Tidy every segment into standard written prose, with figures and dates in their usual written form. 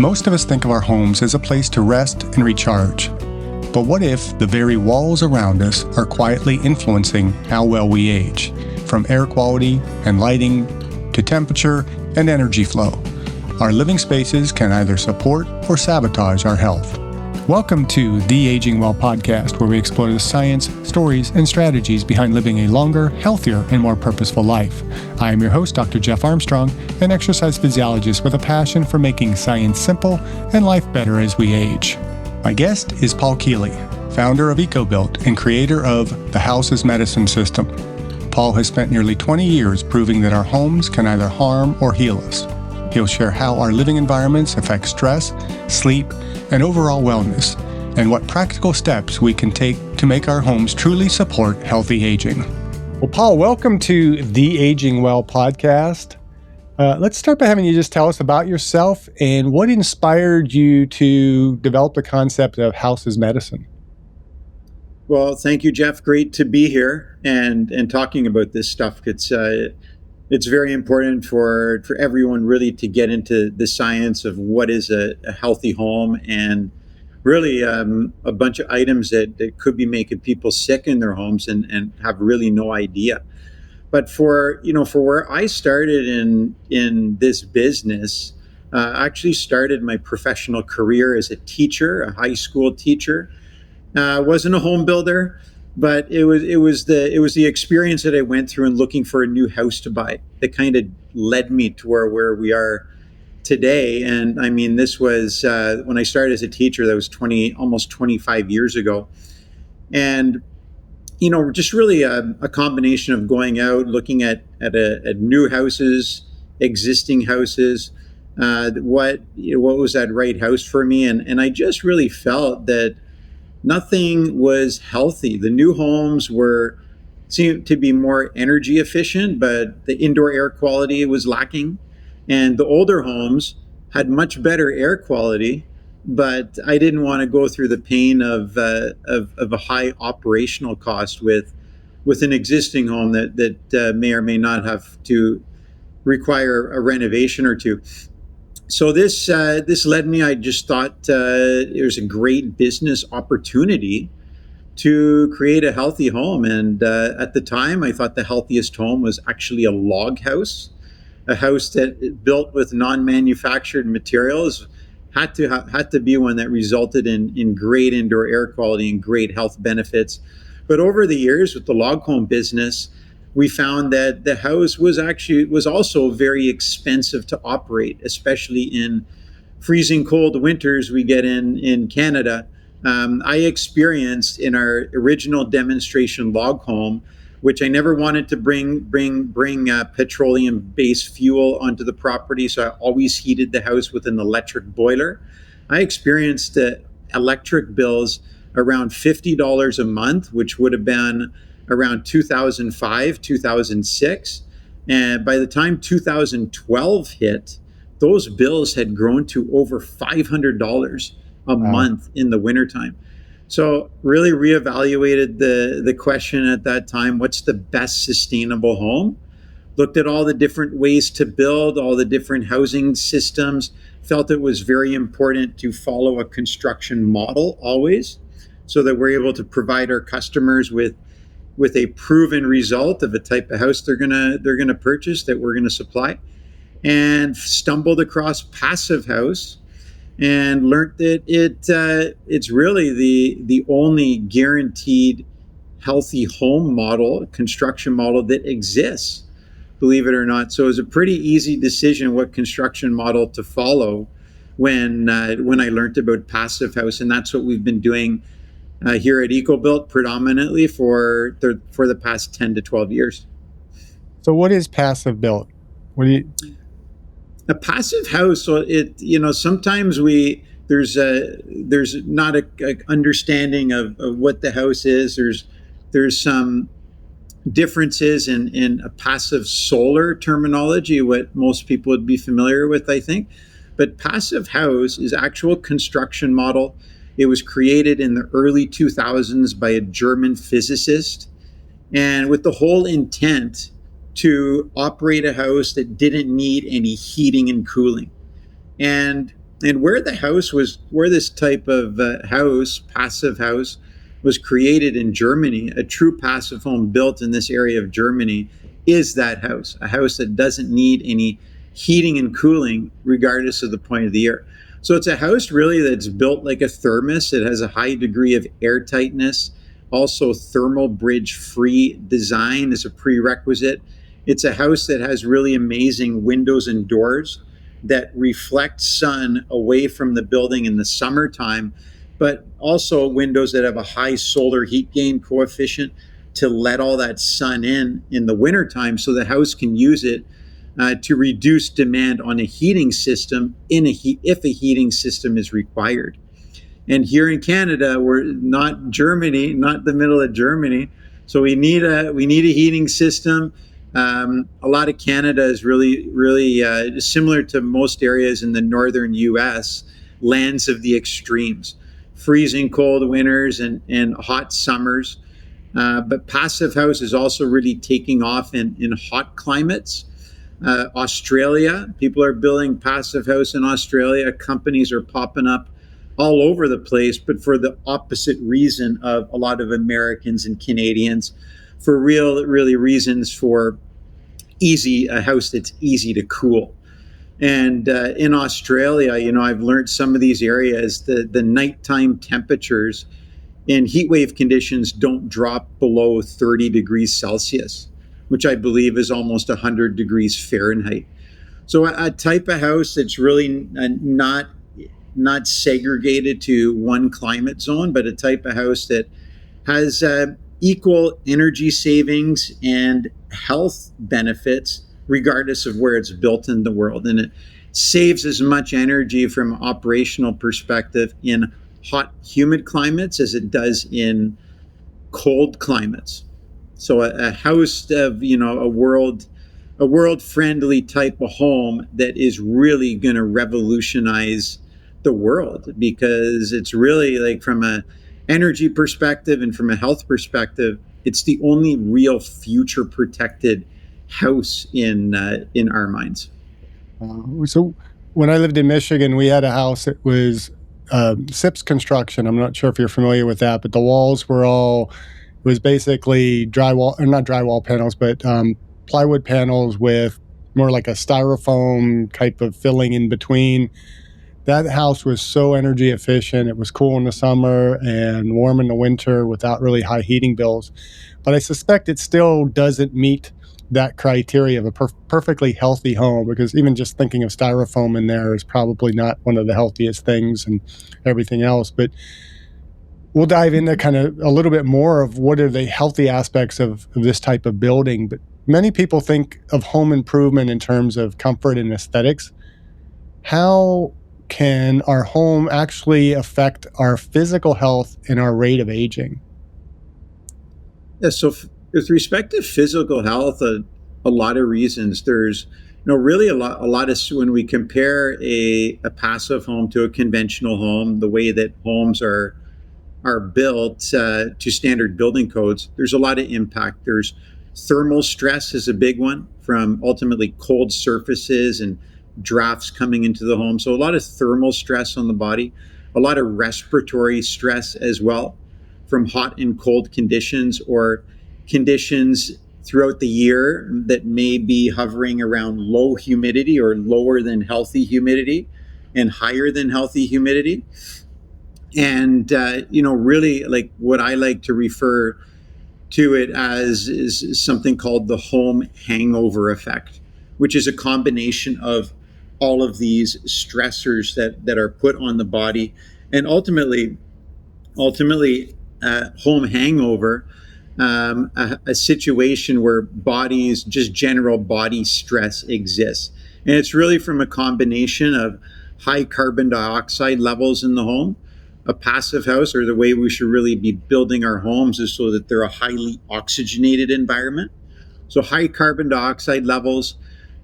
Most of us think of our homes as a place to rest and recharge. But what if the very walls around us are quietly influencing how well we age, from air quality and lighting to temperature and energy flow? Our living spaces can either support or sabotage our health. Welcome to the Aging Well podcast, where we explore the science, stories, and strategies behind living a longer, healthier, and more purposeful life. I am your host, Dr. Jeff Armstrong, an exercise physiologist with a passion for making science simple and life better as we age. My guest is Paul Kealey, founder of EkoBuilt and creator of the House as Medicine system. Paul has spent nearly 20 years proving that our homes can either harm or heal us. He'll share how our living environments affect stress, sleep, and overall wellness, and what practical steps we can take to make our homes truly support healthy aging. Well, Paul, welcome to the Aging Well podcast. Let's start by having you just tell us about yourself and what inspired you to develop the concept of House as Medicine. Well, thank you, Jeff. Great to be here and talking about this stuff. It's very important for everyone really to get into the science of what is a healthy home, and really a bunch of items that could be making people sick in their homes and have really no idea. But for where I started in this business, I actually started my professional career as a teacher, a high school teacher. Wasn't a home builder, but it was the experience that I went through in looking for a new house to buy that kind of led me to where we are today. And I mean, this was when I started as a teacher. That was almost 25 years ago, and just really a combination of going out, looking at new houses, existing houses. What was that right house for me? And I just really felt that nothing was healthy. The new homes seemed to be more energy efficient, but the indoor air quality was lacking. And the older homes had much better air quality, but I didn't want to go through the pain of a high operational cost with an existing home that may or may not have to require a renovation or two. So this led me, I just thought it was a great business opportunity to create a healthy home. And at the time, I thought the healthiest home was actually a log house, a house that built with non-manufactured materials, had to be one that resulted in great indoor air quality and great health benefits. But over the years with the log home business, we found that the house was also very expensive to operate, especially in freezing cold winters we get in Canada. I experienced in our original demonstration log home, which I never wanted to bring petroleum-based fuel onto the property, so I always heated the house with an electric boiler. I experienced electric bills around $50 a month, which would have been around 2005, 2006. And by the time 2012 hit, those bills had grown to over $500 a month in the wintertime. So really reevaluated the question at that time, what's the best sustainable home? Looked at all the different ways to build, all the different housing systems, felt it was very important to follow a construction model always, so that we're able to provide our customers with a proven result of a type of house they're gonna purchase that we're gonna supply. And stumbled across Passive House and learned that it's really the only guaranteed healthy home model, construction model that exists, believe it or not. So it was a pretty easy decision what construction model to follow when I learned about Passive House, and that's what we've been doing here at EkoBuilt predominantly for the past 10 to 12 years. So what is Passive Built? A passive house, so sometimes there's not a understanding of what the house is. There's some differences in a passive solar terminology, what most people would be familiar with, I think. But Passive House is actual construction model. It was created in the early 2000s by a German physicist, and with the whole intent to operate a house that didn't need any heating and cooling. And And where this type of house, passive house, was created in Germany, a true passive home built in this area of Germany, is that house, a house that doesn't need any heating and cooling, regardless of the point of the year. So it's a house really that's built like a thermos. It has a high degree of airtightness. Also, thermal bridge free design is a prerequisite. It's a house that has really amazing windows and doors that reflect sun away from the building in the summertime, but also windows that have a high solar heat gain coefficient to let all that sun in the wintertime so the house can use it to reduce demand on a heating system if a heating system is required. And here in Canada, we're not Germany, not the middle of Germany, so we need a heating system. A lot of Canada is really similar to most areas in the northern U.S. lands of the extremes, freezing cold winters and hot summers. But passive house is also really taking off in hot climates. Australia, people are building passive house in Australia. Companies are popping up all over the place, but for the opposite reason of a lot of Americans and Canadians, for really reasons for a house that's easy to cool. And in Australia, I've learned some of these areas, the nighttime temperatures in heat wave conditions don't drop below 30 degrees Celsius, which I believe is almost 100 degrees Fahrenheit. So a type of house that's really not segregated to one climate zone, but a type of house that has equal energy savings and health benefits regardless of where it's built in the world. And it saves as much energy from an operational perspective in hot, humid climates as it does in cold climates. So a house of, a world friendly type of home that is really going to revolutionize the world, because it's really, like, from a energy perspective and from a health perspective, it's the only real future protected house in our minds. So when I lived in Michigan, we had a house that was SIPS construction. I'm not sure if you're familiar with that, but the walls were all, it was basically drywall, or not drywall panels, but plywood panels with more like a styrofoam type of filling in between. That house was so energy efficient. It was cool in the summer and warm in the winter without really high heating bills. But I suspect it still doesn't meet that criteria of a perfectly healthy home, because even just thinking of styrofoam in there is probably not one of the healthiest things and everything else. But we'll dive into kind of a little bit more of what are the healthy aspects of this type of building. But many people think of home improvement in terms of comfort and aesthetics. How can our home actually affect our physical health and our rate of aging? Yeah, so with respect to physical health, a lot of reasons. There's, really a lot of, when we compare a passive home to a conventional home, the way that homes are built to standard building codes, there's a lot of impact. There's thermal stress is a big one, from ultimately cold surfaces and drafts coming into the home. So a lot of thermal stress on the body, a lot of respiratory stress as well, from hot and cold conditions, or conditions throughout the year that may be hovering around low humidity or lower than healthy humidity and higher than healthy humidity. And really, like, what I like to refer to it as is something called the home hangover effect, which is a combination of all of these stressors that are put on the body. And ultimately home hangover, a situation where just general body stress exists. And it's really from a combination of high carbon dioxide levels in the home. A passive house, or the way we should really be building our homes, is so that they're a highly oxygenated environment. So high carbon dioxide levels,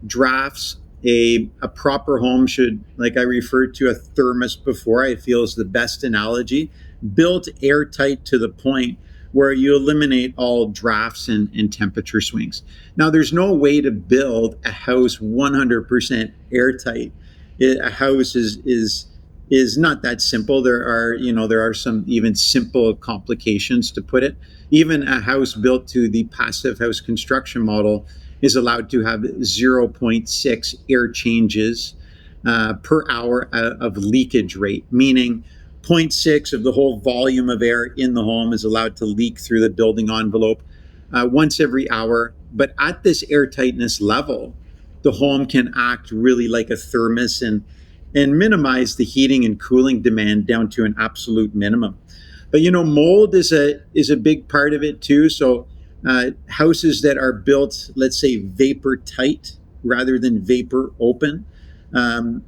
drafts. A proper home should, like I referred to a thermos before, I feel is the best analogy, built airtight to the point where you eliminate all drafts and temperature swings. Now, there's no way to build a house 100% airtight. A house is is not that simple. There are some even simple complications to put it. Even a house built to the passive house construction model is allowed to have zero point 0.6 air changes per hour of leakage rate, meaning 0.6 of the whole volume of air in the home is allowed to leak through the building envelope once every hour. But at this air tightness level, the home can act really like a thermos and minimize the heating and cooling demand down to an absolute minimum. But mold is a big part of it too. So houses that are built, let's say, vapor tight rather than vapor open.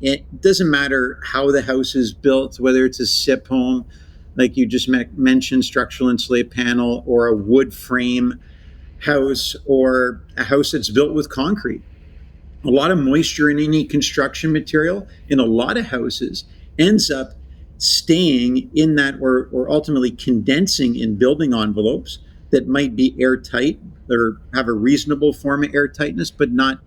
It doesn't matter how the house is built, whether it's a SIP home, like you just mentioned, structural insulate panel, or a wood frame house, or a house that's built with concrete. A lot of moisture in any construction material in a lot of houses ends up staying in that, or ultimately condensing in building envelopes that might be airtight or have a reasonable form of airtightness, but not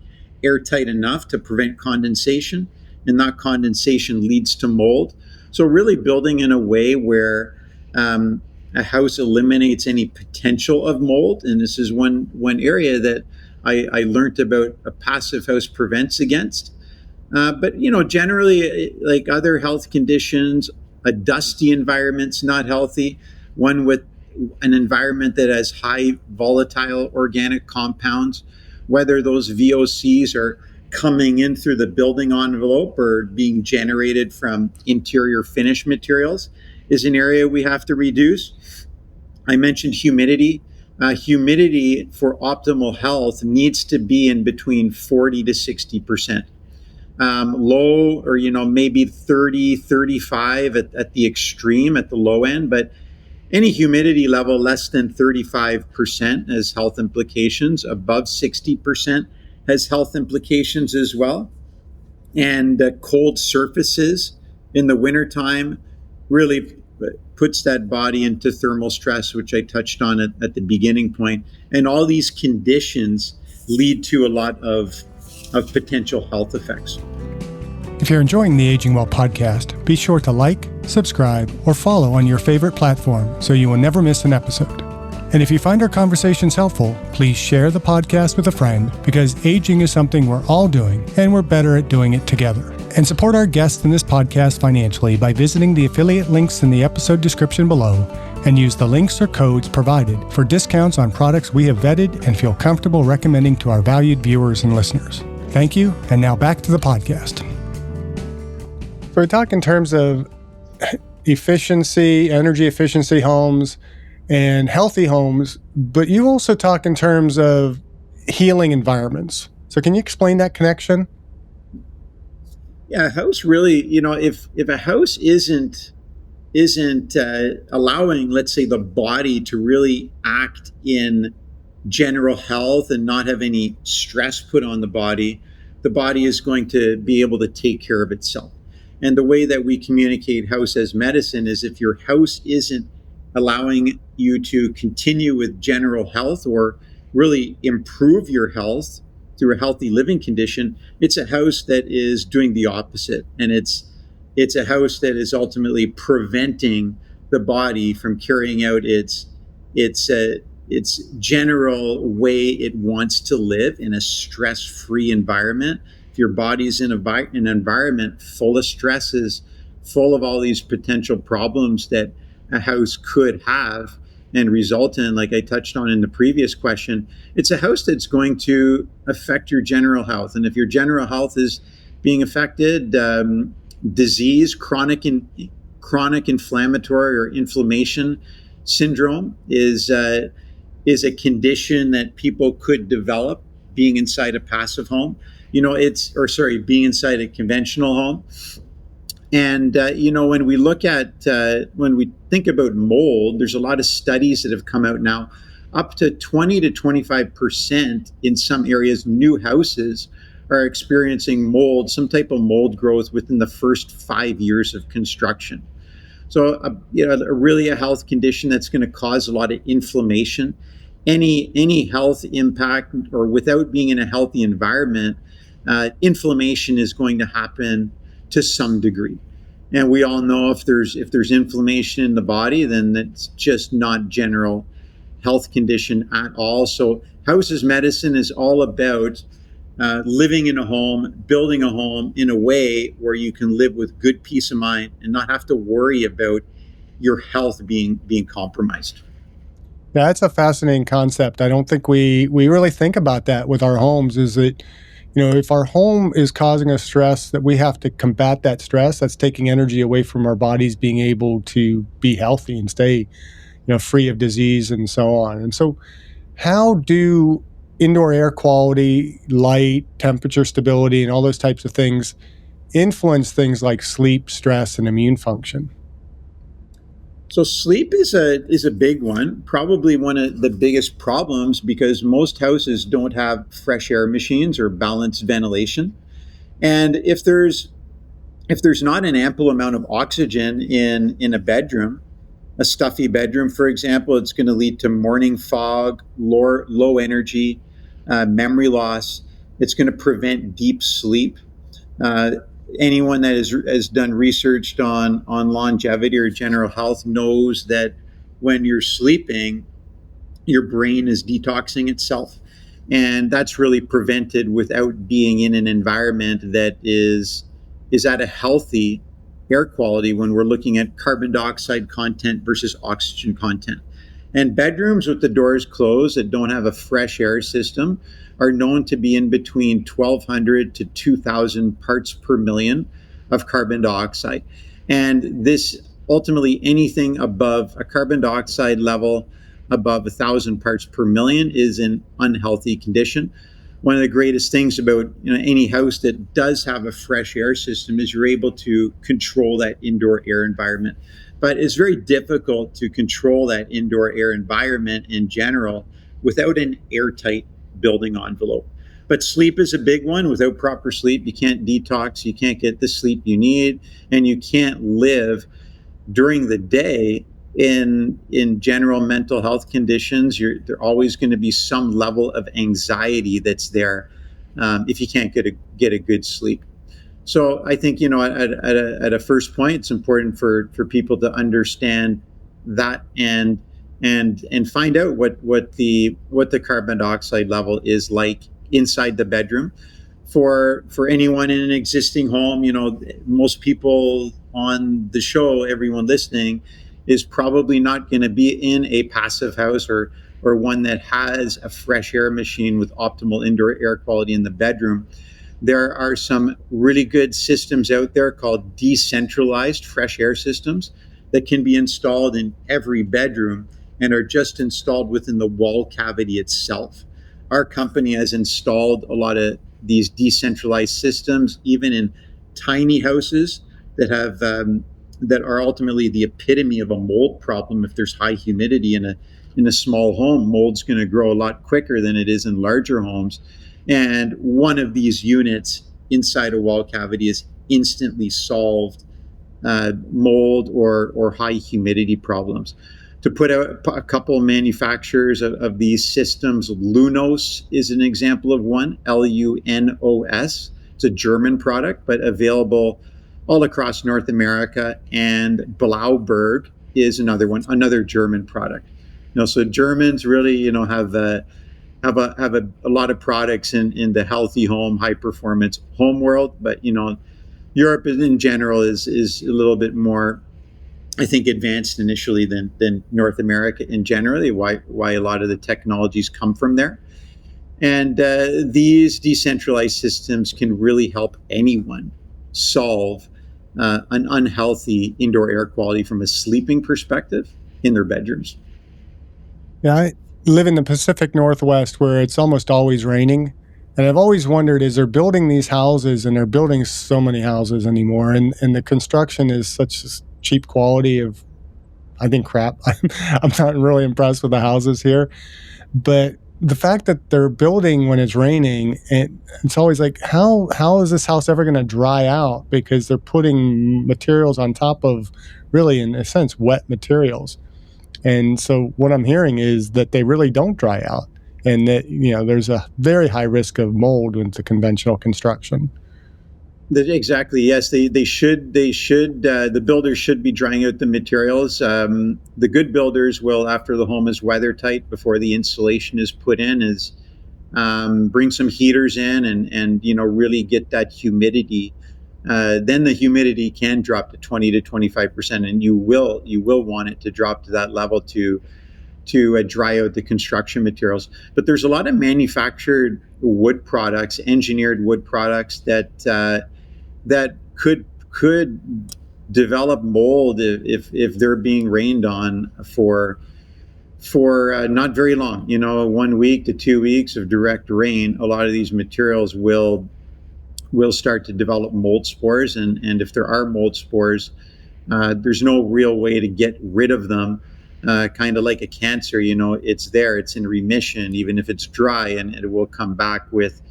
airtight enough to prevent condensation. And that condensation leads to mold. So really building in a way where a house eliminates any potential of mold. And this is one area that I learned about a passive house prevents against. But generally, like other health conditions, a dusty environment's not healthy. One with an environment that has high volatile organic compounds, whether those VOCs are coming in through the building envelope or being generated from interior finish materials, is an area we have to reduce. I mentioned humidity. Humidity for optimal health needs to be in between 40 to 60%. Low, or maybe 30, 35 at the extreme, at the low end, but any humidity level less than 35% has health implications. Above 60% has health implications as well. And cold surfaces in the wintertime really puts that body into thermal stress, which I touched on at the beginning point. And all these conditions lead to a lot of potential health effects. If you're enjoying the Aging Well podcast, be sure to like, subscribe, or follow on your favorite platform so you will never miss an episode. And if you find our conversations helpful, please share the podcast with a friend, because aging is something we're all doing, and we're better at doing it together. And support our guests in this podcast financially by visiting the affiliate links in the episode description below, and use the links or codes provided for discounts on products we have vetted and feel comfortable recommending to our valued viewers and listeners. Thank you, and now back to the podcast. So we talk in terms of efficiency, energy efficiency homes, and healthy homes, but you also talk in terms of healing environments. So can you explain that connection? Yeah, a house really, if a house isn't allowing, let's say, the body to really act in general health and not have any stress put on the body is going to be able to take care of itself. And the way that we communicate house as medicine is, if your house isn't allowing you to continue with general health or really improve your health through a healthy living condition, it's a house that is doing the opposite. And it's a house that is ultimately preventing the body from carrying out its general way it wants to live in a stress-free environment. If your body's in an environment full of stresses, full of all these potential problems that a house could have and result in, like I touched on in the previous question, it's a house that's going to affect your general health. And if your general health is being affected, disease, chronic inflammatory or inflammation syndrome is a condition that people could develop being inside a passive home. Being inside a conventional home. And, when we think about mold, there's a lot of studies that have come out now. Up to 20 to 25% in some areas, new houses are experiencing mold, some type of mold growth within the first 5 years of construction. So, really a health condition that's going to cause a lot of inflammation. Any health impact, or without being in a healthy environment, inflammation is going to happen to some degree. And we all know if there's inflammation in the body, then that's just not general health condition at all. So houses medicine is all about living in a home, building a home in a way where you can live with good peace of mind and not have to worry about your health being compromised. That's a fascinating concept. I don't think we really think about that with our homes. Is that, if our home is causing us stress, that we have to combat that stress. That's taking energy away from our bodies being able to be healthy and stay, free of disease and so on. And so, how do indoor air quality, light, temperature stability, and all those types of things influence things like sleep, stress, and immune function? So sleep is a big one, probably one of the biggest problems because most houses don't have fresh air machines or balanced ventilation. And if there's not an ample amount of oxygen in a bedroom, a stuffy bedroom, for example, it's going to lead to morning fog, low energy, memory loss. It's going to prevent deep sleep. Uh, Anyone that has done research on longevity or general health knows that when you're sleeping, your brain is detoxing itself. And that's really prevented without being in an environment that is at a healthy air quality when we're looking at carbon dioxide content versus oxygen content. And bedrooms with the doors closed that don't have a fresh air system are known to be in between 1,200 to 2,000 parts per million of carbon dioxide. And this ultimately, anything above a carbon dioxide level above 1,000 parts per million is in unhealthy condition. One of the greatest things about any house that does have a fresh air system is you're able to control that indoor air environment. But it's very difficult to control that indoor air environment in general without an airtight building envelope. But sleep is a big one. Without proper sleep, you can't detox, you can't get the sleep you need, and you can't live during the day in general mental health conditions. There always going to be some level of anxiety that's there if you can't get a good sleep. So I think at a first point, it's important for people to understand that and find out what the carbon dioxide level is like inside the bedroom. For anyone in an existing home, most people on the show, everyone listening, is probably not going to be in a passive house or one that has a fresh air machine with optimal indoor air quality in the bedroom. There are some really good systems out there called decentralized fresh air systems that can be installed in every bedroom and are just installed within the wall cavity itself. Our company has installed a lot of these decentralized systems, even in tiny houses that are ultimately the epitome of a mold problem. If there's high humidity in a small home, mold's going to grow a lot quicker than it is in larger homes. And one of these units inside a wall cavity is instantly solved mold or high humidity problems. To put out a couple of manufacturers of these systems, Lunos is an example of one, Lunos. It's a German product, but available all across North America. And Blauberg is another one, another German product. So Germans really, have a lot of products in the healthy home, high performance home world. But Europe in general is a little bit more, I think, advanced initially than North America in generally. Why a lot of the technologies come from there. And these decentralized systems can really help anyone solve an unhealthy indoor air quality from a sleeping perspective in their bedrooms. Yeah, I live in the Pacific Northwest where it's almost always raining. And I've always wondered, is they're building these houses, and they're building so many houses anymore, and the construction is such cheap quality of, I think, crap. I'm not really impressed with the houses here. But the fact that they're building when it's raining, it's always like, how is this house ever going to dry out? Because they're putting materials on top of, really, in a sense, wet materials. And so what I'm hearing is that they really don't dry out, and that there's a very high risk of mold with the conventional construction. Exactly. Yes, they should. They should. The builders should be drying out the materials. The good builders will, after the home is weather tight, before the insulation is put in, is bring some heaters in and really get that humidity. Then the humidity can drop to 20 to 25%, and you will want it to drop to that level to dry out the construction materials. But there's a lot of manufactured wood products, engineered wood products that could develop mold if they're being rained on for not very long. 1 week to 2 weeks of direct rain. A lot of these materials will start to develop mold spores, and if there are mold spores, there's no real way to get rid of them. Kind of like a cancer, it's there, it's in remission, even if it's dry, and it will come back with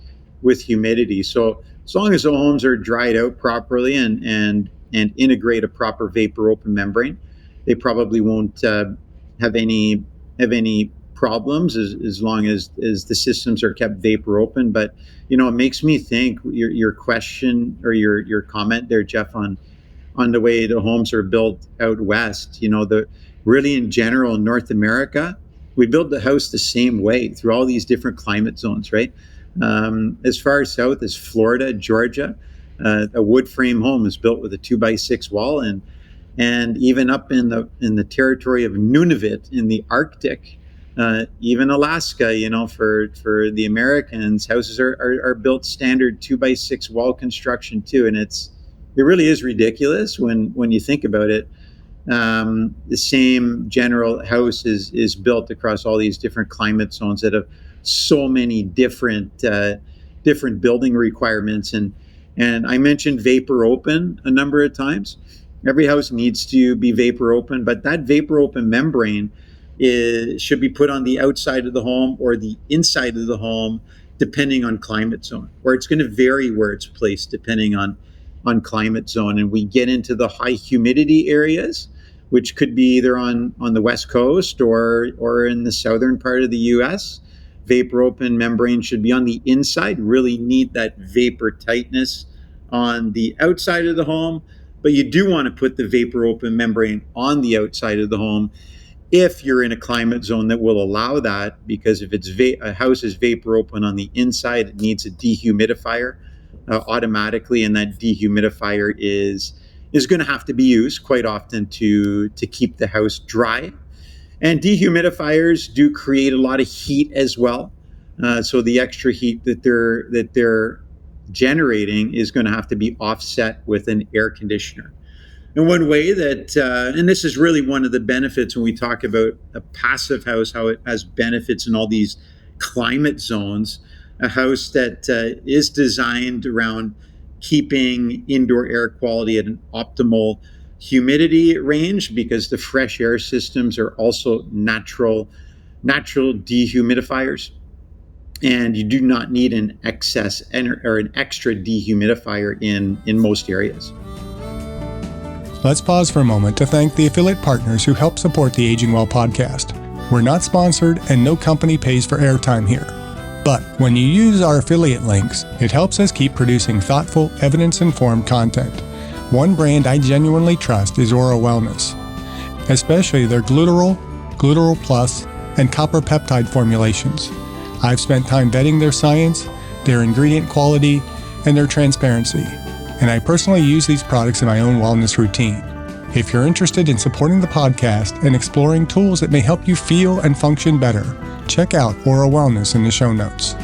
humidity. So as long as the homes are dried out properly and integrate a proper vapor open membrane, they probably won't have any have any problems as long as the systems are kept vapor open. But it makes me think your question or your comment there, Jeff, on the way the homes are built out west. The really in general in North America, we build the house the same way through all these different climate zones, right? As far south as Florida, Georgia, a wood frame home is built with a 2x6 wall, and even up in the territory of Nunavut in the Arctic, even Alaska, for the Americans, houses are built standard 2x6 wall construction too, and it really is ridiculous when you think about it. The same general house is built across all these different climate zones that have so many different building requirements. And I mentioned vapor open a number of times. Every house needs to be vapor open, but that vapor open membrane should be put on the outside of the home or the inside of the home, depending on climate zone, or it's going to vary where it's placed depending on climate zone. And we get into the high humidity areas, which could be either on the West Coast or in the southern part of the US. Vapor open membrane should be on the inside, really need that vapor tightness on the outside of the home. But you do want to put the vapor open membrane on the outside of the home if you're in a climate zone that will allow that, because if a house is vapor open on the inside, it needs a dehumidifier automatically, and that dehumidifier is going to have to be used quite often to keep the house dry. And dehumidifiers do create a lot of heat as well. So the extra heat that they're generating is going to have to be offset with an air conditioner. And one way that, and this is really one of the benefits when we talk about a passive house, how it has benefits in all these climate zones, a house that is designed around keeping indoor air quality at an optimal humidity range, because the fresh air systems are also natural dehumidifiers. And you do not need an excess or an extra dehumidifier in most areas. Let's pause for a moment to thank the affiliate partners who help support the Aging Well podcast. We're not sponsored and no company pays for airtime here. But when you use our affiliate links, it helps us keep producing thoughtful, evidence-informed content. One brand I genuinely trust is Aura Wellness, especially their Glutarol, Glutarol Plus, and copper peptide formulations. I've spent time vetting their science, their ingredient quality, and their transparency, and I personally use these products in my own wellness routine. If you're interested in supporting the podcast and exploring tools that may help you feel and function better, check out Aura Wellness in the show notes.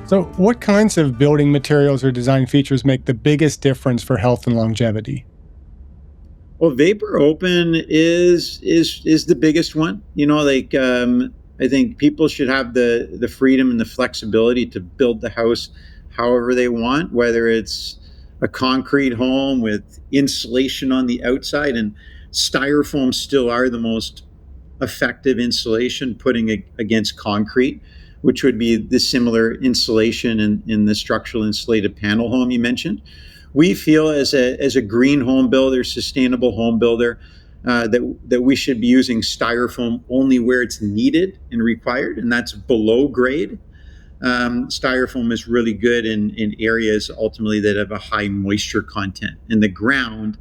So, what kinds of building materials or design features make the biggest difference for health and longevity? Well, vapor open is the biggest one. I think people should have the freedom and the flexibility to build the house however they want, whether it's a concrete home with insulation on the outside, and styrofoam still are the most effective insulation putting against concrete, which would be the similar insulation in the structural insulated panel home you mentioned. We feel as a green home builder, sustainable home builder, that we should be using styrofoam only where it's needed and required, and that's below grade. styrofoam is really good in areas ultimately that have a high moisture content, and the ground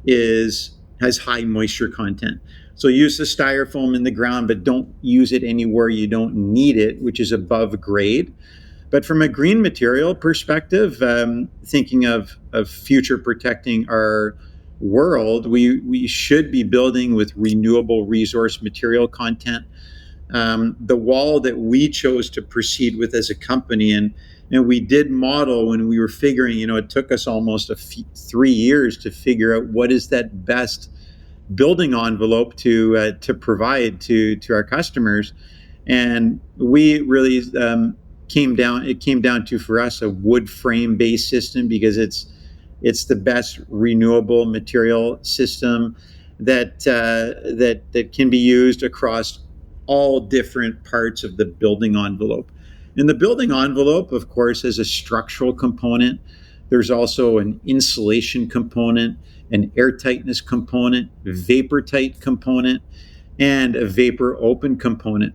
has high moisture content. So use the styrofoam in the ground, but don't use it anywhere you don't need it, which is above grade. But from a green material perspective, thinking of future protecting our world, we should be building with renewable resource material content. The wall that we chose to proceed with as a company, and we did model when we were figuring, it took us almost 3 years to figure out what is that best building envelope to provide to our customers, and we really it came down to, for us, a wood frame based system, because it's the best renewable material system that can be used across all different parts of the building envelope. And the building envelope, of course, has a structural component. There's also an insulation component, an airtightness component, vapor tight component, and a vapor open component.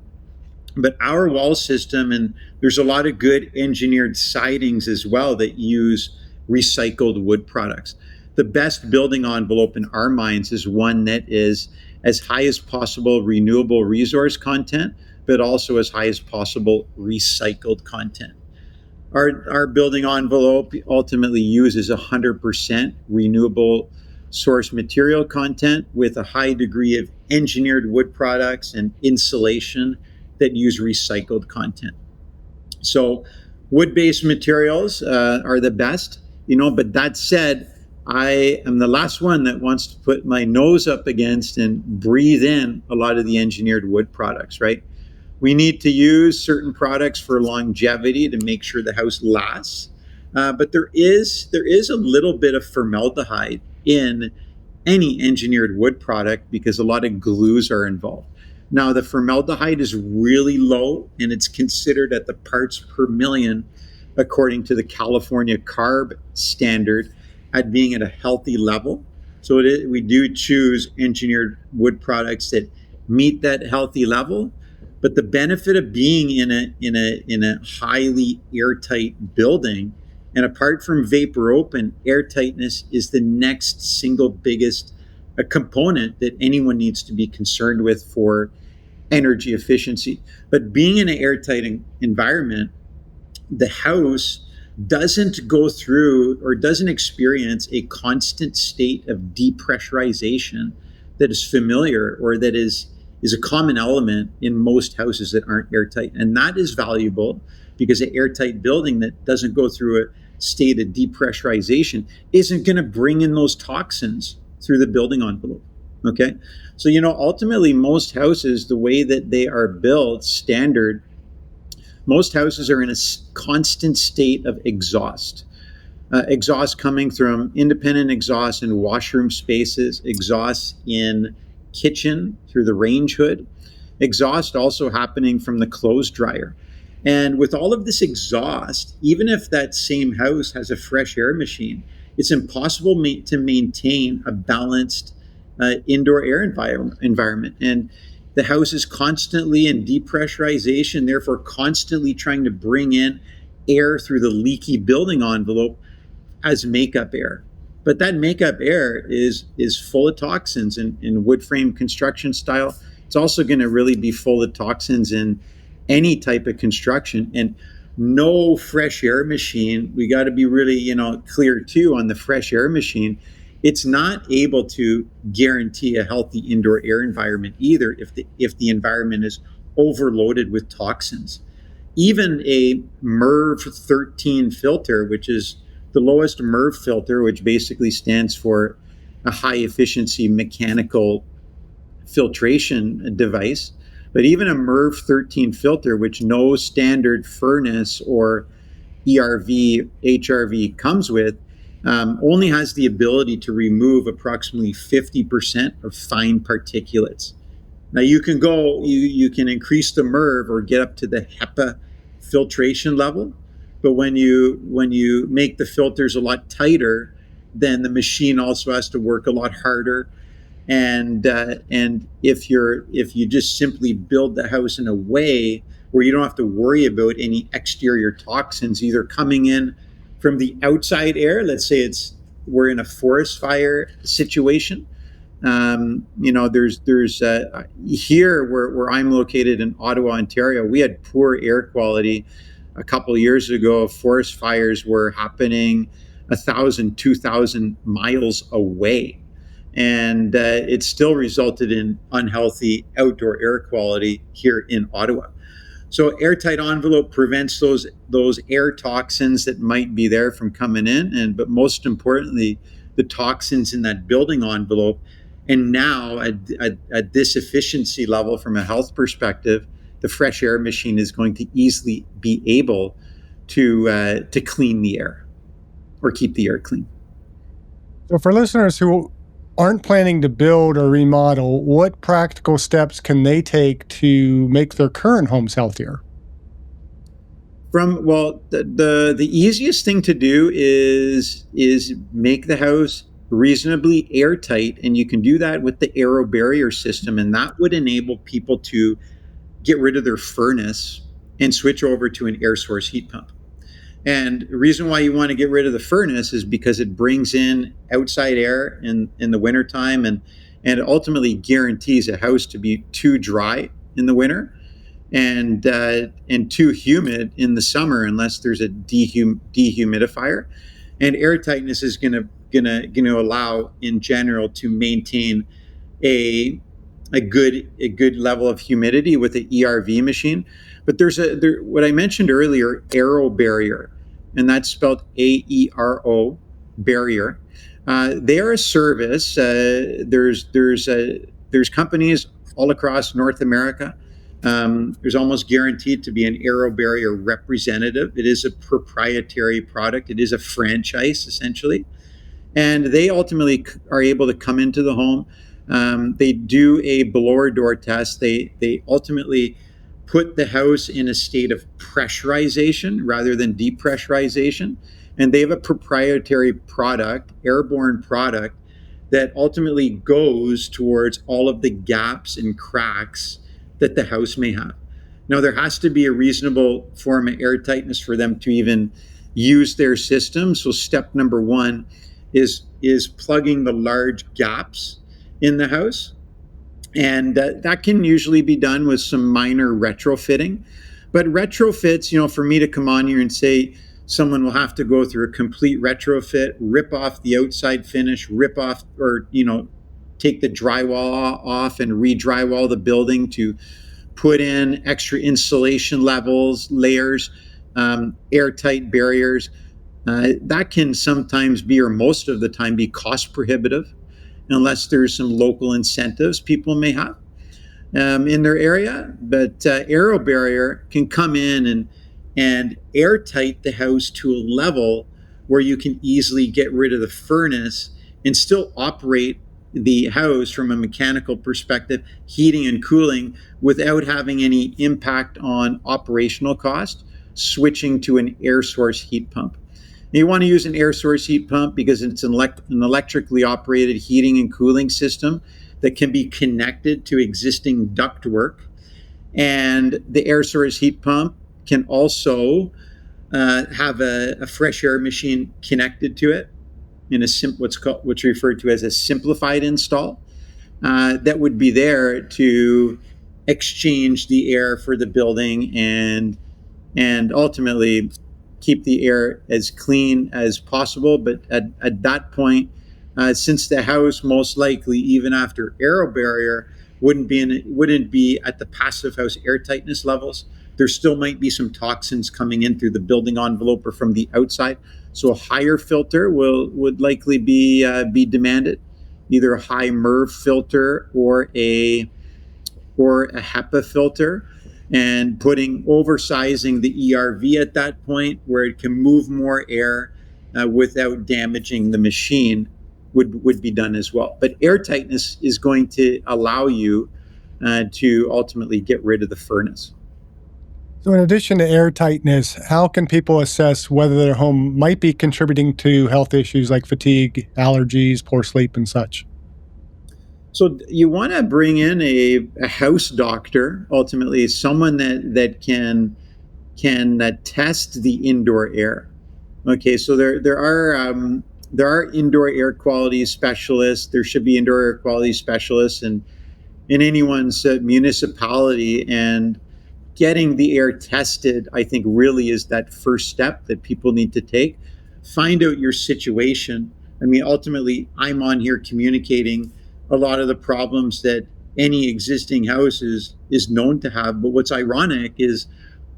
But our wall system, and there's a lot of good engineered sidings as well that use recycled wood products. The best building envelope in our minds is one that is as high as possible renewable resource content, but also as high as possible recycled content. Our building envelope ultimately uses 100% renewable source material content with a high degree of engineered wood products and insulation that use recycled content. So wood-based materials are the best, but that said, I am the last one that wants to put my nose up against and breathe in a lot of the engineered wood products, right? We need to use certain products for longevity to make sure the house lasts. But there is a little bit of formaldehyde in any engineered wood product because a lot of glues are involved. Now, the formaldehyde is really low, and it's considered at the parts per million, according to the California CARB standard, at being at a healthy level. So we do choose engineered wood products that meet that healthy level. But the benefit of being in a highly airtight building, and apart from vapor open, airtightness is the next single biggest component that anyone needs to be concerned with for energy efficiency. But being in an airtight environment, the house doesn't go through or doesn't experience a constant state of depressurization that is familiar or that is a common element in most houses that aren't airtight. And that is valuable because an airtight building that doesn't go through a state of depressurization isn't going to bring in those toxins through the building envelope. Okay. So, ultimately, most houses, the way that they are built, standard, most houses are in a constant state of exhaust. Exhaust coming from independent exhaust in washroom spaces, exhaust in kitchen through the range hood, exhaust also happening from the clothes dryer. And with all of this exhaust, even if that same house has a fresh air machine, it's impossible to maintain a balanced indoor air environment. And the house is constantly in depressurization, therefore constantly trying to bring in air through the leaky building envelope as makeup air. But that makeup air is full of toxins in wood frame construction style. It's also going to really be full of toxins in any type of construction. And no fresh air machine, we got to be really, clear too on the fresh air machine. It's not able to guarantee a healthy indoor air environment either if the environment is overloaded with toxins. Even a MERV 13 filter, which is the lowest MERV filter, which basically stands for a high efficiency mechanical filtration device, but even a MERV 13 filter, which no standard furnace or ERV, HRV comes with, only has the ability to remove approximately 50% of fine particulates. Now you can increase the MERV or get up to the HEPA filtration level, but when you make the filters a lot tighter, then the machine also has to work a lot harder. And if you just simply build the house in a way where you don't have to worry about any exterior toxins either coming in from the outside air. Let's say we're in a forest fire situation. There's here where I'm located in Ottawa, Ontario, we had poor air quality a couple of years ago. Forest fires were happening 1,000, 2,000 miles away. And it still resulted in unhealthy outdoor air quality here in Ottawa. So airtight envelope prevents those air toxins that might be there from coming in, but most importantly, the toxins in that building envelope. And now at this efficiency level, from a health perspective, the fresh air machine is going to easily be able to clean the air or keep the air clean. So for listeners who aren't planning to build or remodel, what practical steps can they take to make their current homes healthier? The easiest thing to do is make the house reasonably airtight, and you can do that with the aero barrier system, and that would enable people to get rid of their furnace and switch over to an air source heat pump. And the reason why you want to get rid of the furnace is because it brings in outside air in the wintertime, and it ultimately guarantees a house to be too dry in the winter and too humid in the summer unless there's a dehumidifier. And air tightness is going to allow in general to maintain a good level of humidity with the ERV machine. But there's what I mentioned earlier, aero barrier, and that's spelled AERO barrier. They are a service. There's companies all across North America. There's almost guaranteed to be an aero barrier representative. It is a proprietary product. It is a franchise essentially, and they ultimately are able to come into the home. They do a blower door test. They ultimately put the house in a state of pressurization rather than depressurization. And they have a proprietary product, airborne product, that ultimately goes towards all of the gaps and cracks that the house may have. Now, there has to be a reasonable form of air tightness for them to even use their system. So step number one is plugging the large gaps in the house. And that can usually be done with some minor retrofitting. But retrofits, for me to come on here and say someone will have to go through a complete retrofit, rip off the outside finish, rip off or, take the drywall off and re-drywall the building to put in extra insulation levels, layers, airtight barriers. That can sometimes be, or most of the time, be cost prohibitive unless there's some local incentives people may have in their area. But aero barrier can come in and airtight the house to a level where you can easily get rid of the furnace and still operate the house from a mechanical perspective, heating and cooling, without having any impact on operational cost, switching to an air source heat pump. You want to use an air source heat pump because it's an electrically operated heating and cooling system that can be connected to existing ductwork. And the air source heat pump can also have a fresh air machine connected to it in what's referred to as a simplified install. That would be there to exchange the air for the building and ultimately keep the air as clean as possible. But at that point, since the house most likely, even after aero barrier, wouldn't be at the passive house air tightness levels, there still might be some toxins coming in through the building envelope or from the outside. So a higher filter would likely be demanded, either a high MERV filter or a HEPA filter, and oversizing the ERV at that point where it can move more air without damaging the machine would be done as well. But air tightness is going to allow you to ultimately get rid of the furnace. So in addition to air tightness, how can people assess whether their home might be contributing to health issues like fatigue, allergies, poor sleep, and such? So you want to bring in a house doctor, ultimately someone that can test the indoor air. Okay, so there are indoor air quality specialists. There should be indoor air quality specialists in anyone's municipality, and getting the air tested, I think, really is that first step that people need to take. Find out your situation. I mean, ultimately, I'm on here communicating a lot of the problems that any existing house is known to have. But what's ironic is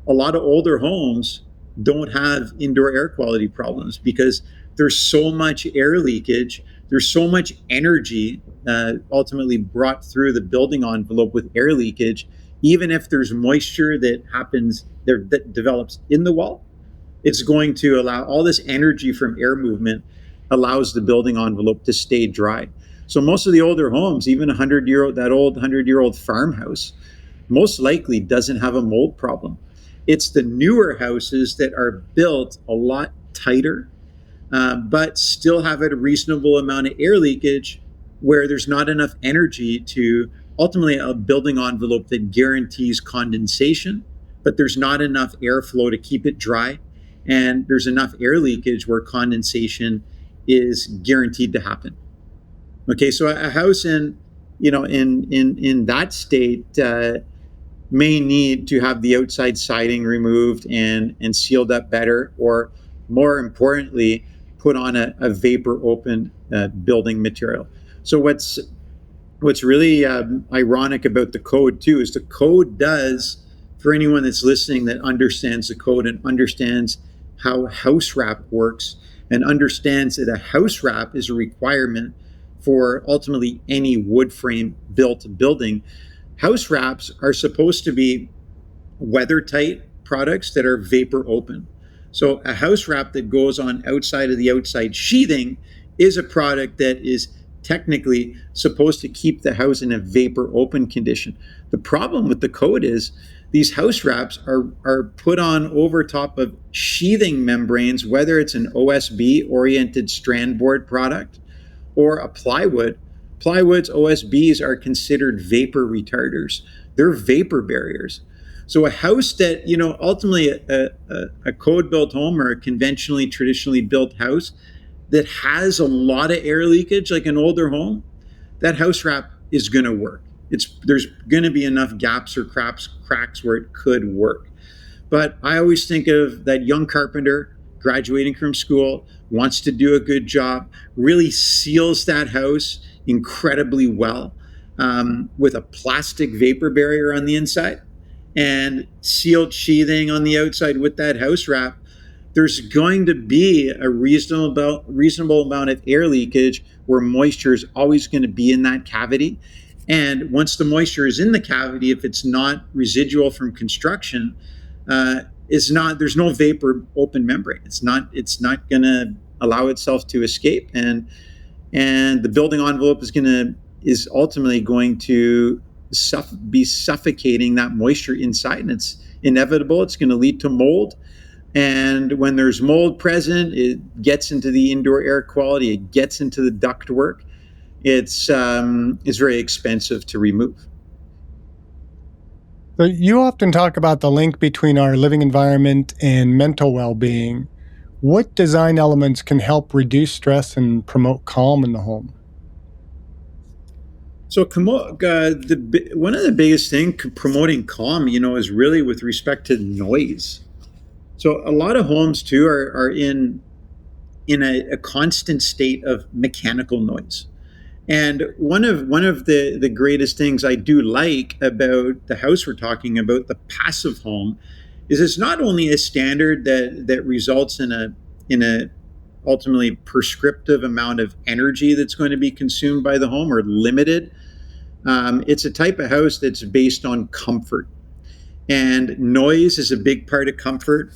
a lot of older homes don't have indoor air quality problems because there's so much air leakage. There's so much energy ultimately brought through the building envelope with air leakage. Even if there's moisture that happens there that develops in the wall, it's going to allow all this energy from air movement allows the building envelope to stay dry. So most of the older homes, even 100-year old, that old 100-year-old farmhouse, most likely doesn't have a mold problem. It's the newer houses that are built a lot tighter, but still have a reasonable amount of air leakage where there's not enough energy to ultimately a building envelope that guarantees condensation, but there's not enough airflow to keep it dry. And there's enough air leakage where condensation is guaranteed to happen. Okay, so a house in that state may need to have the outside siding removed and sealed up better, or more importantly, put on a vapor open building material. So what's really ironic about the code too is the code does, for anyone that's listening that understands the code and understands how house wrap works and understands that a house wrap is a requirement for ultimately any wood frame built building. House wraps are supposed to be weather tight products that are vapor open. So a house wrap that goes on outside of the outside sheathing is a product that is technically supposed to keep the house in a vapor open condition. The problem with the code is these house wraps are put on over top of sheathing membranes, whether it's an OSB oriented strand board product or a plywood. Plywood's OSBs are considered vapor retarders. They're vapor barriers. So a house that, ultimately a code built home or a conventionally, traditionally built house that has a lot of air leakage, like an older home, that house wrap is going to work. There's going to be enough gaps or cracks where it could work. But I always think of that young carpenter graduating from school, wants to do a good job, really seals that house incredibly well with a plastic vapor barrier on the inside and sealed sheathing on the outside with that house wrap. There's going to be a reasonable amount of air leakage where moisture is always going to be in that cavity. And once the moisture is in the cavity, if it's not residual from construction, there's no vapor open membrane. It's not going to allow itself to escape, and the building envelope is ultimately going to be suffocating that moisture inside, and it's inevitable. It's going to lead to mold. And when there's mold present, it gets into the indoor air quality. It gets into the ductwork. It's very expensive to remove. So you often talk about the link between our living environment and mental well-being. What design elements can help reduce stress and promote calm in the home? So one of the biggest things promoting calm, is really with respect to noise. So a lot of homes too are in a constant state of mechanical noise. And one of the greatest things I do like about the house we're talking about, the passive home, is it's not only a standard that results in a ultimately prescriptive amount of energy that's going to be consumed by the home or limited. It's a type of house that's based on comfort, and noise is a big part of comfort,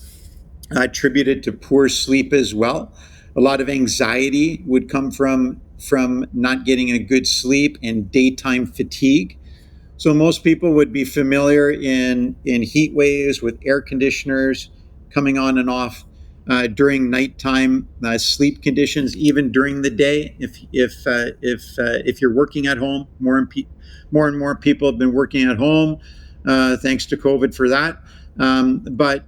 attributed to poor sleep as well. A lot of anxiety would come from not getting a good sleep and daytime fatigue. So most people would be familiar in heat waves with air conditioners coming on and off during nighttime sleep conditions, even during the day. If you're working at home, more and more people have been working at home, thanks to COVID for that. But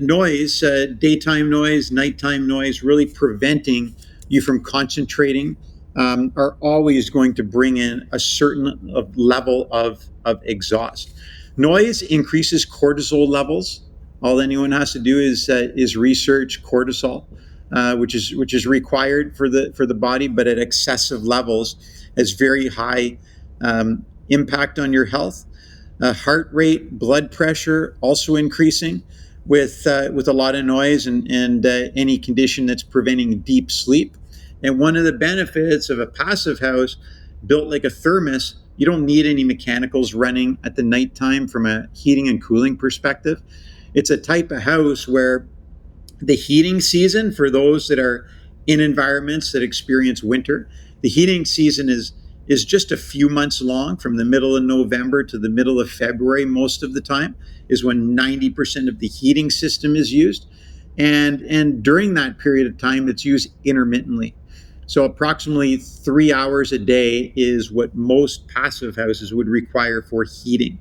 noise, daytime noise, nighttime noise, really preventing you from concentrating, are always going to bring in a certain level of exhaust. Noise increases cortisol levels. All anyone has to do is research cortisol, which is required for the body, but at excessive levels has very high impact on your health. Heart rate, blood pressure also increasing with a lot of noise and any condition that's preventing deep sleep. And one of the benefits of a passive house built like a thermos, you don't need any mechanicals running at the nighttime from a heating and cooling perspective. It's a type of house where the heating season, for those that are in environments that experience winter, the heating season is just a few months long, from the middle of November to the middle of February. Most of the time is when 90% of the heating system is used, and during that period of time it's used intermittently. So approximately 3 hours a day is what most passive houses would require for heating.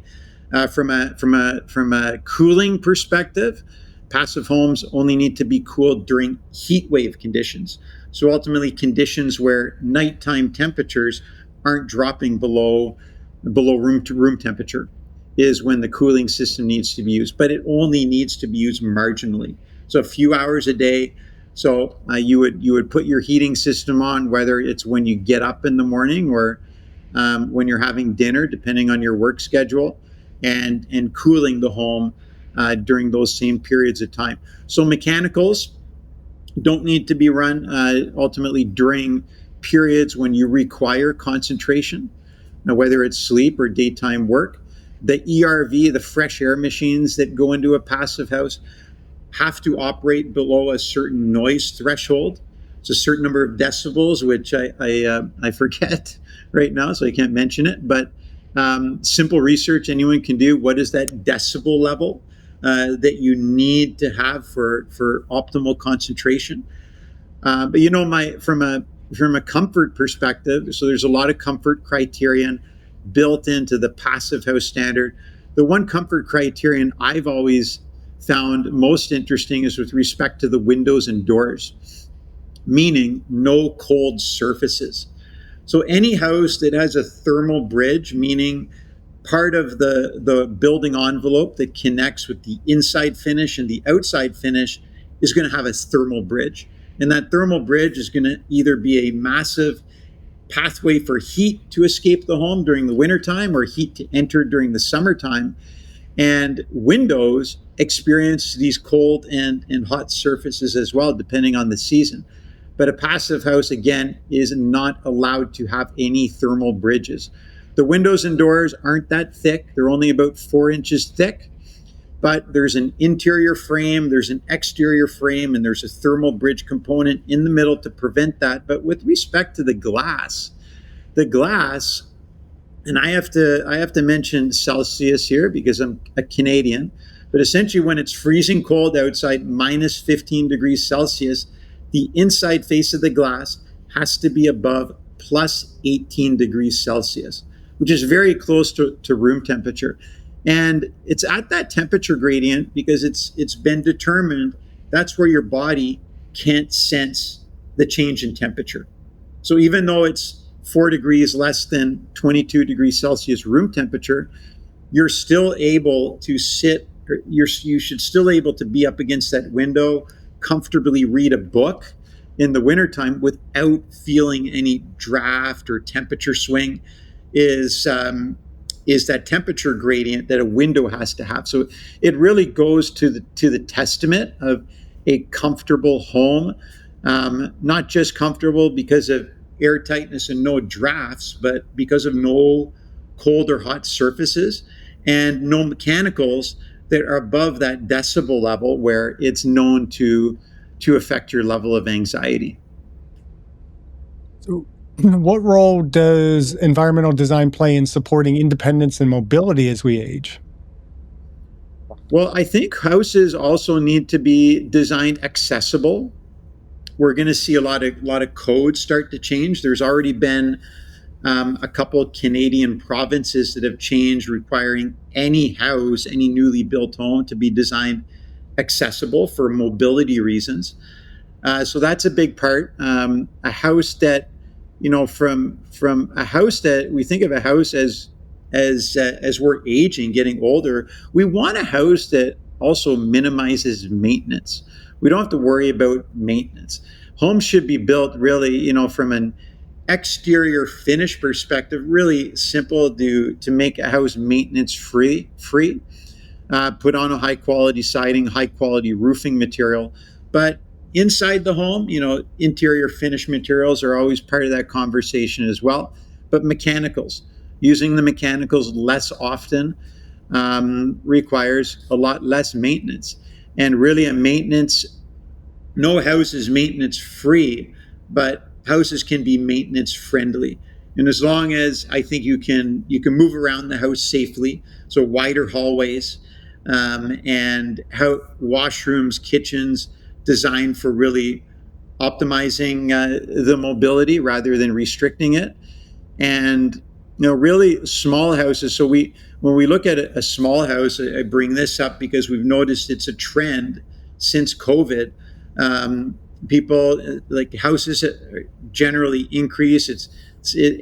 From a cooling perspective, passive homes only need to be cooled during heat wave conditions. So ultimately, conditions where nighttime temperatures aren't dropping below room temperature is when the cooling system needs to be used. But it only needs to be used marginally, so a few hours a day. So you would put your heating system on, whether it's when you get up in the morning or when you're having dinner, depending on your work schedule, and cooling the home during those same periods of time. So mechanicals don't need to be run ultimately during periods when you require concentration, whether it's sleep or daytime work. The ERV, the fresh air machines that go into a passive house, have to operate below a certain noise threshold. It's a certain number of decibels, which I forget right now, so I can't mention it. But simple research anyone can do. What is that decibel level that you need to have for optimal concentration? But from a comfort perspective, so there's a lot of comfort criterion built into the passive house standard. The one comfort criterion I've always found most interesting is with respect to the windows and doors, meaning no cold surfaces. So any house that has a thermal bridge, meaning part of the building envelope that connects with the inside finish and the outside finish, is going to have a thermal bridge. And that thermal bridge is going to either be a massive pathway for heat to escape the home during the wintertime or heat to enter during the summertime. And windows experience these cold and hot surfaces as well, depending on the season. But a passive house, again, is not allowed to have any thermal bridges. The windows and doors aren't that thick. They're only about 4 inches thick. But there's an interior frame, there's an exterior frame, and there's a thermal bridge component in the middle to prevent that. But with respect to the glass, and I have to mention Celsius here because I'm a Canadian, but essentially when it's freezing cold outside, minus 15 degrees Celsius, the inside face of the glass has to be above plus 18 degrees Celsius, which is very close to room temperature. And it's at that temperature gradient because it's been determined that's where your body can't sense the change in temperature. So even though it's 4 degrees less than 22 degrees Celsius room temperature, you're still able to you should still able to be up against that window, comfortably read a book in the wintertime without feeling any draft or temperature swing, is that temperature gradient that a window has to have. So it really goes to the testament of a comfortable home, not just comfortable because of air tightness and no drafts, but because of no cold or hot surfaces and no mechanicals that are above that decibel level where it's known to affect your level of anxiety. So, what role does environmental design play in supporting independence and mobility as we age? Well, I think houses also need to be designed accessible. We're going to see a lot of codes start to change. There's already been a couple of Canadian provinces that have changed, requiring any house, any newly built home, to be designed accessible for mobility reasons. So that's a big part. A house that, from a house that we think of a house as we're aging, getting older, we want a house that also minimizes maintenance. We don't have to worry about maintenance. Homes should be built really, from an exterior finish perspective, really simple to make a house maintenance free. Put on a high quality siding, high quality roofing material. But inside the home, interior finish materials are always part of that conversation as well. But mechanicals, using the mechanicals less often, requires a lot less maintenance. And really, no house is maintenance free, but houses can be maintenance friendly. And as long as I think you can move around the house safely, so wider hallways, and how washrooms, kitchens designed for really optimizing the mobility rather than restricting it. And really small houses. So when we look at a small house, I bring this up because we've noticed it's a trend since COVID. People like houses generally increase.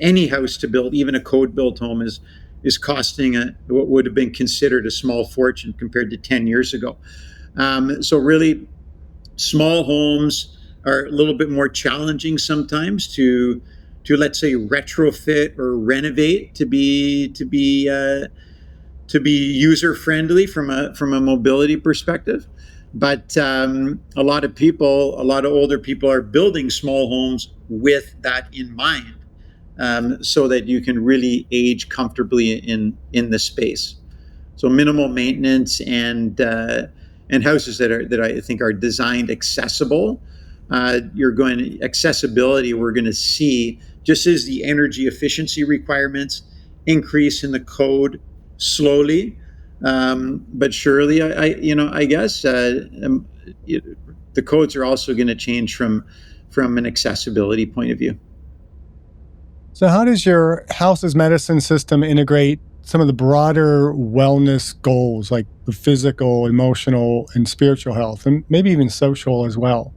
Any house to build, even a code built home, is costing what would have been considered a small fortune compared to 10 years ago. So really, small homes are a little bit more challenging sometimes to let's say retrofit or renovate to be user friendly from a mobility perspective. But a lot of older people are building small homes with that in mind, so that you can really age comfortably in the space. So minimal maintenance and houses that I think are designed accessible. Accessibility. We're going to see, just as the energy efficiency requirements increase in the code slowly, but surely. I guess the codes are also going to change from an accessibility point of view. So how does your house's medicine system integrate some of the broader wellness goals, like the physical, emotional, and spiritual health, and maybe even social as well?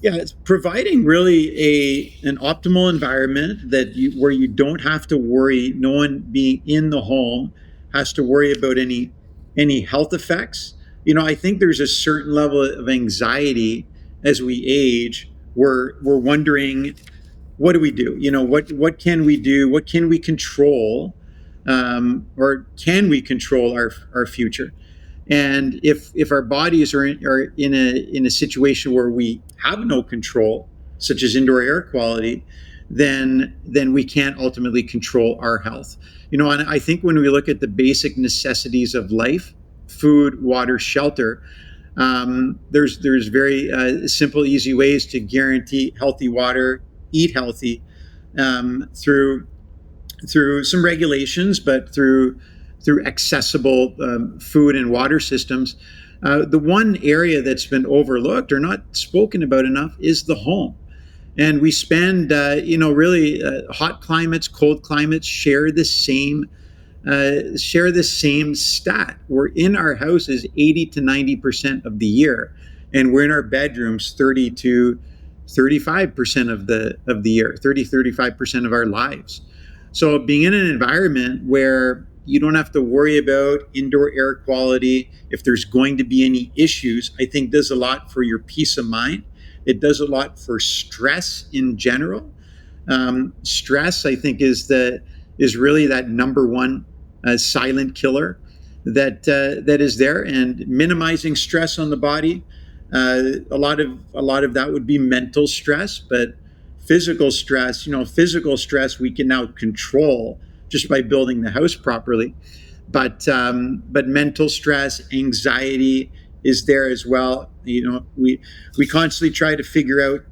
Yeah, it's providing really an optimal environment where you don't have to worry. No one being in the home has to worry about any health effects. I think there's a certain level of anxiety as we age. We're wondering, what do we do? What can we do? What can we control? Or can we control our future? And if our bodies are in a situation where we have no control, such as indoor air quality, then we can't ultimately control our health. And I think when we look at the basic necessities of life, food, water, shelter, there's very simple, easy ways to guarantee healthy water, eat healthy, through some regulations, but through accessible food and water systems. The one area that's been overlooked or not spoken about enough is the home. And we spend, really hot climates, cold climates share the same stat. We're in our houses 80 to 90% of the year, and we're in our bedrooms 30 to 35% of the year, 35% of our lives. So being in an environment where you don't have to worry about indoor air quality, if there's going to be any issues, I think does a lot for your peace of mind. It does a lot for stress in general. Stress, I think, is really that number one silent killer that is there, and minimizing stress on the body. A lot of that would be mental stress, but physical stress we can now control just by building the house properly. But mental stress, anxiety is there as well. We constantly try to figure out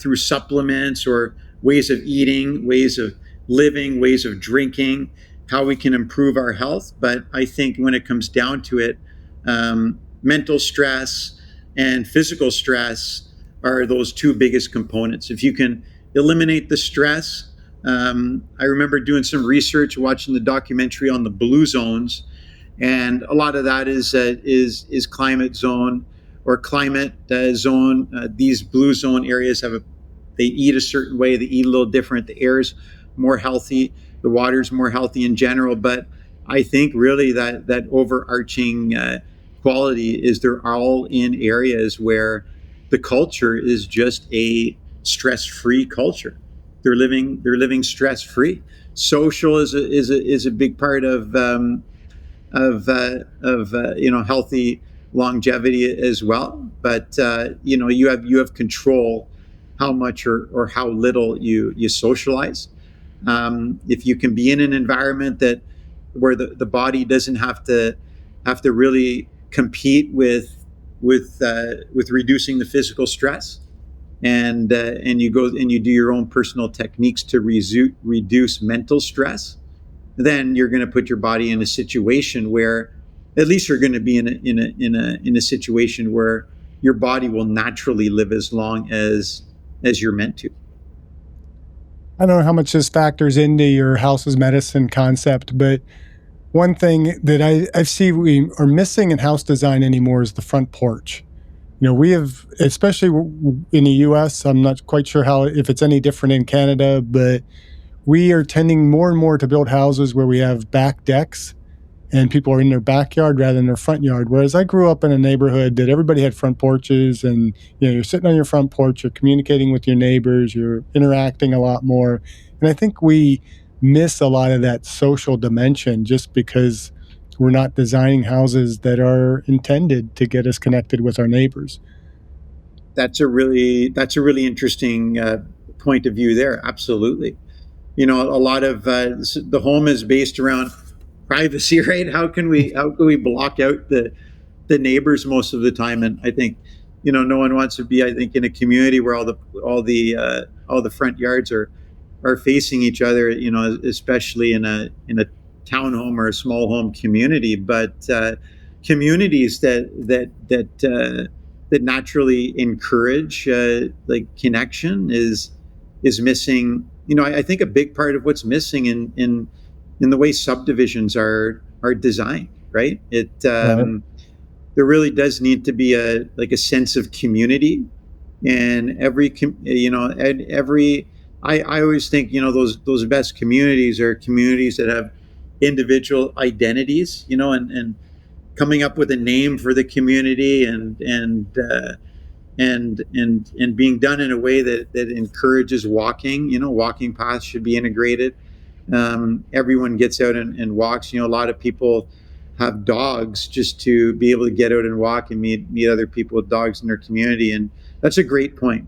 through supplements or ways of eating, ways of living, ways of drinking, how we can improve our health. But I think when it comes down to it, mental stress and physical stress are those two biggest components. If you can eliminate the stress, I remember doing some research, watching the documentary on the blue zones, and a lot of that is climate zone or climate zone. These blue zone areas they eat a certain way, they eat a little different. The air is more healthy, the water's more healthy in general. But I think really that overarching quality is they're all in areas where the culture is just a stress-free culture. They're living stress-free. Social is a big part of healthy longevity as well. But you have control how much or how little you socialize. If you can be in an environment that where the body doesn't have to really compete with reducing the physical stress, and you go and you do your own personal techniques to reduce mental stress, then you're going to put your body in a situation where at least you're going to be in a situation where your body will naturally live as long as you're meant to. I don't know how much this factors into your house's medicine concept, but one thing that I see we are missing in house design anymore is the front porch. We have, especially in the US, I'm not quite sure if it's any different in Canada, but we are tending more and more to build houses where we have back decks and people are in their backyard rather than their front yard. Whereas I grew up in a neighborhood that everybody had front porches, and you're sitting on your front porch, you're communicating with your neighbors, you're interacting a lot more. And I think we miss a lot of that social dimension just because we're not designing houses that are intended to get us connected with our neighbors. That's a really interesting point of view there. Absolutely. A lot of the home is based around privacy, right? How can we block out the neighbors most of the time? And I think no one wants to be, I think, in a community where all the front yards are facing each other. Especially in a townhome or a small home community. But communities that naturally encourage like connection is missing. I think a big part of what's missing in the way subdivisions are designed, right? Right. There really does need to be a sense of community, and every I always think those best communities are communities that have individual identities, and coming up with a name for the community, and being done in a way that encourages walking. Walking paths should be integrated. Everyone gets out and walks. A lot of people have dogs just to be able to get out and walk and meet other people with dogs in their community. And that's a great point.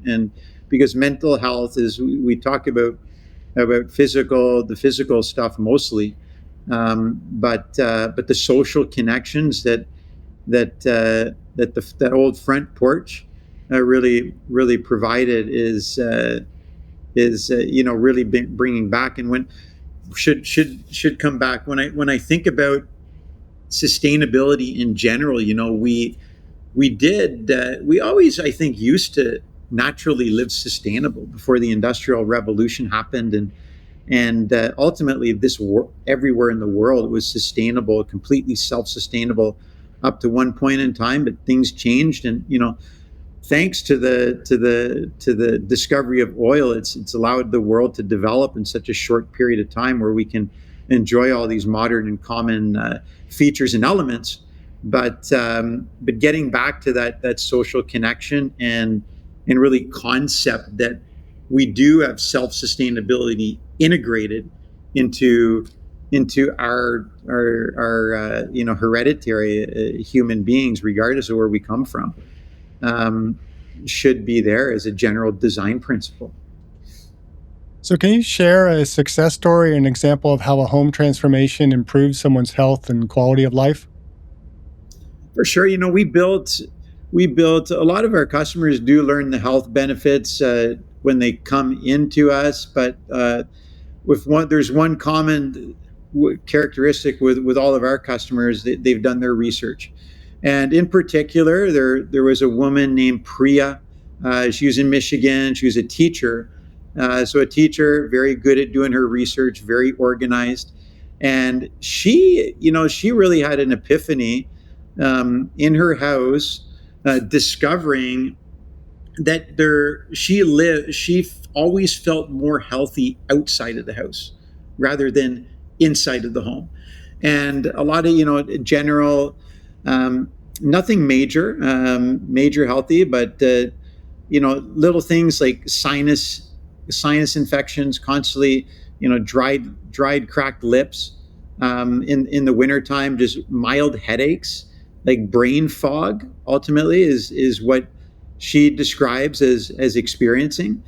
And because mental health is, we talk about the physical stuff mostly, but the social connections that old front porch really provided is really bringing back, and when should come back. When I think about sustainability in general, we always, I think, used to naturally live sustainable before the Industrial Revolution happened, and ultimately everywhere in the world was sustainable, completely self-sustainable up to one point in time. But things changed, and thanks to the discovery of oil, it's allowed the world to develop in such a short period of time, where we can enjoy all these modern and common features and elements. But getting back to that social connection, and really concept that we do have self-sustainability integrated into our hereditary human beings, regardless of where we come from, should be there as a general design principle. So, can you share a success story or an example of how a home transformation improves someone's health and quality of life? For sure. We built a lot of our customers do learn the health benefits when they come into us, but there's one common characteristic with all of our customers. They've done their research, and in particular, there was a woman named Priya. She was in Michigan. She was a teacher, so a teacher, very good at doing her research, very organized, and she really had an epiphany in her house, discovering that she always felt more healthy outside of the house rather than inside of the home. And a lot of general, nothing major healthy, but little things like sinus infections, constantly, dried cracked lips, in the wintertime, just mild headaches, like brain fog, ultimately is what she describes as experiencing.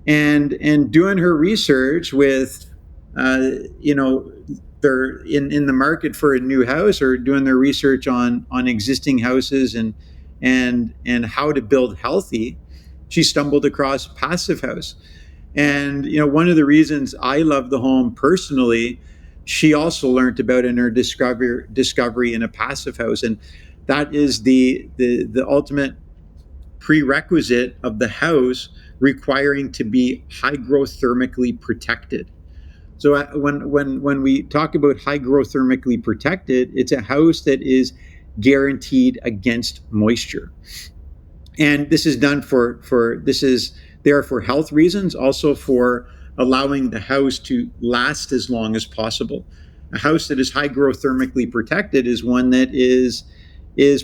And doing her research with, they're in the market for a new house, or doing their research on existing houses and how to build healthy, she stumbled across Passive House. And one of the reasons I love the home personally, she also learned about in her discovery in a Passive House, and that is the ultimate prerequisite of the house requiring to be hygrothermically protected. So when we talk about hygrothermically protected, it's a house that is guaranteed against moisture. And this is done this is there for health reasons, also for allowing the house to last as long as possible. A house that is hygrothermically protected is one that is